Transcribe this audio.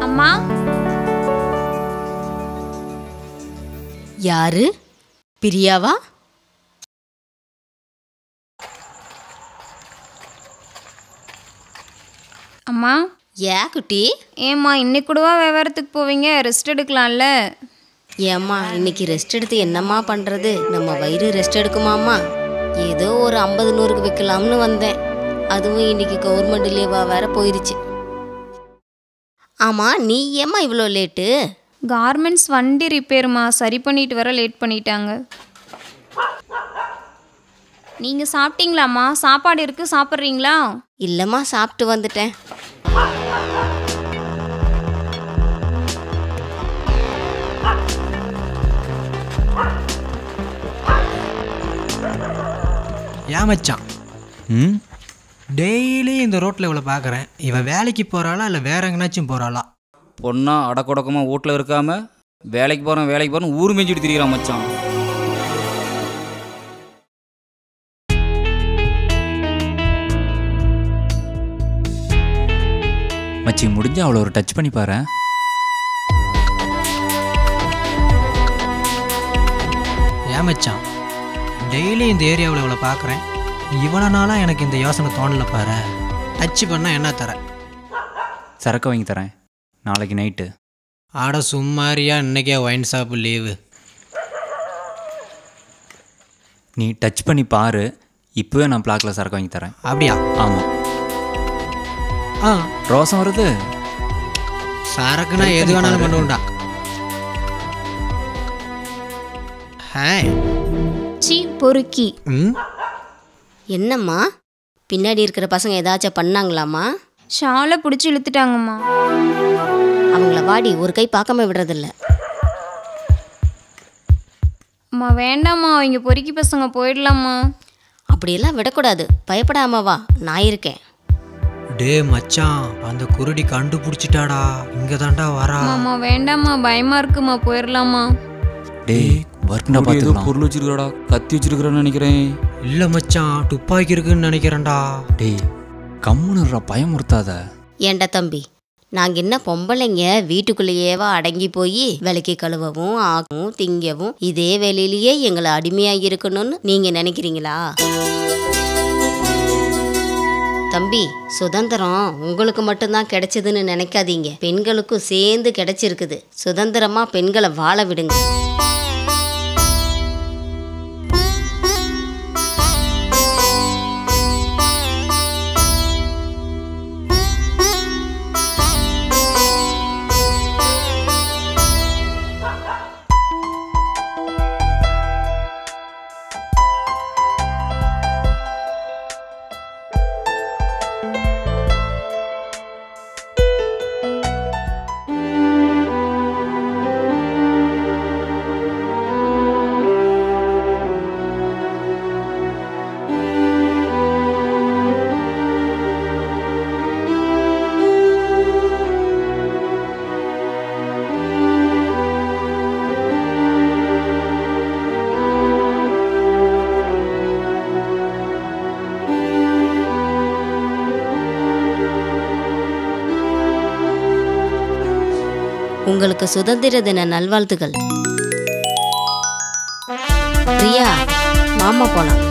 அம்மா. யாரு? பிரியாவா? அம்மா. ஏன் குட்டி? ஏம்மா இன்னைக்கு கூடவா விவரத்துக்கு போவீங்க? ரெஸ்ட் எடுக்கலாம்ல. ஏம்மா இன்னைக்கு ரெஸ்ட் எடுத்து என்னம்மா பண்ணுறது? நம்ம வயிறு ரெஸ்ட் எடுக்குமாம்மா? ஏதோ ஒரு 50-100க்கு வைக்கலாம்னு வந்தேன். அதுவும் இன்னைக்கு கவர்மெண்ட் லீவாக வேற போயிடுச்சு. ஆமாம், நீ ஏம்மா இவ்வளோ லேட்டு? கார்மெண்ட்ஸ் வண்டி ரிப்பேருமா, சரி பண்ணிட்டு வர லேட் பண்ணிட்டாங்க. நீங்கள் சாப்பிட்டீங்களாம்மா? சாப்பாடு இருக்குது, சாப்பிட்றீங்களா? இல்லைம்மா, சாப்பிட்டு வந்துட்டேன். ஏன் மச்சான்? டெய்லி இந்த ரோட்டில் இவ்வளோ பார்க்குறேன். இவன் வேலைக்கு போகிறாளா இல்லை வேற எங்கேனாச்சும் போகிறாளா? பொண்ணா அடக்கொடக்கமாக வீட்டில் இருக்காம வேலைக்கு போகிறேன் ஊர் மேய்ஞ்சிட்டு திரிகிறான் மச்சான். மச்சி முடிஞ்ச அவளை ஒரு டச் பண்ணி பாரு. ஏன் மச்சான்? டெய்லி இந்த ஏரியாவில் இவ்வளோ பார்க்குறேன். இவனால எனக்கு இந்த யோசனை தோணலை பாரு. டச் பண்ணால் என்ன தர? சரக்கு வாங்கி தரேன் நாளைக்கு நைட்டு. ஆட சும்மாரியா, இன்னைக்கே ஒயின் ஷாப்பு லீவு. நீ டச் பண்ணி பாரு, இப்போவே நான் பிளாக்கில் சரக்கு வாங்கி தரேன். அப்படியா? ஆமாம். ரோசம் வருது. சரக்குனா எது வேணாலும் பண்ணுவோம்டா. ஹாய் சி பொறுக்கி. என்னம்மா பின்னாடி இருக்கிற பசங்க ஏதாச்சும் பண்ணாங்களாம்மா? ஷாலை பிடிச்சி இழுத்துட்டாங்கம்மா. அவங்கள வாடி ஒரு கை பார்க்காம விடுறதில்ல. அம்மா வேண்டாம்மா, அவங்க பொறுக்கி பசங்க போயிடலாம்மா. அப்படியெல்லாம் விடக்கூடாது. பயப்படாம வா, நான் இருக்கேன். டே மச்சான், அந்த குருடி கண்டுபிடிச்சிட்டாடா. இங்கே தாண்டா வரா. அம்மா வேண்டாம்மா, பயமா இருக்குமா, போயிடலாமா? டேய் வர்க்கண்டா பார்த்துக்கலாம். பொருள் வச்சிருக்கடா, கத்தி வச்சிருக்கிறேன்னு நினைக்கிறேன். இல்லை மச்சான், துப்பாக்கி இருக்குன்னு நினைக்கிறேன்டா. டேய் கம்முனுறா, பயமுறுத்தாத. ஏண்டா தம்பி, நாங்கள் என்ன பொம்பளைங்க வீட்டுக்குள்ளேயேவா அடங்கி போய் விலைக்கு கழுவவும் ஆகவும் திங்கவும் இதே வேலையிலேயே எங்களை அடிமையாக இருக்கணும்னு நீங்கள் நினைக்கிறீங்களா? தம்பி, சுதந்திரம் உங்களுக்கு மட்டும்தான் கிடைச்சதுன்னு நினைக்காதீங்க. பெண்களுக்கும் சேர்ந்து கிடைச்சிருக்குது. சுதந்திரமாக பெண்களை வாழ விடுங்க. உங்களுக்கு சுதந்திர தின நல்வாழ்த்துக்கள். பிரியா, மாமா போலாம்.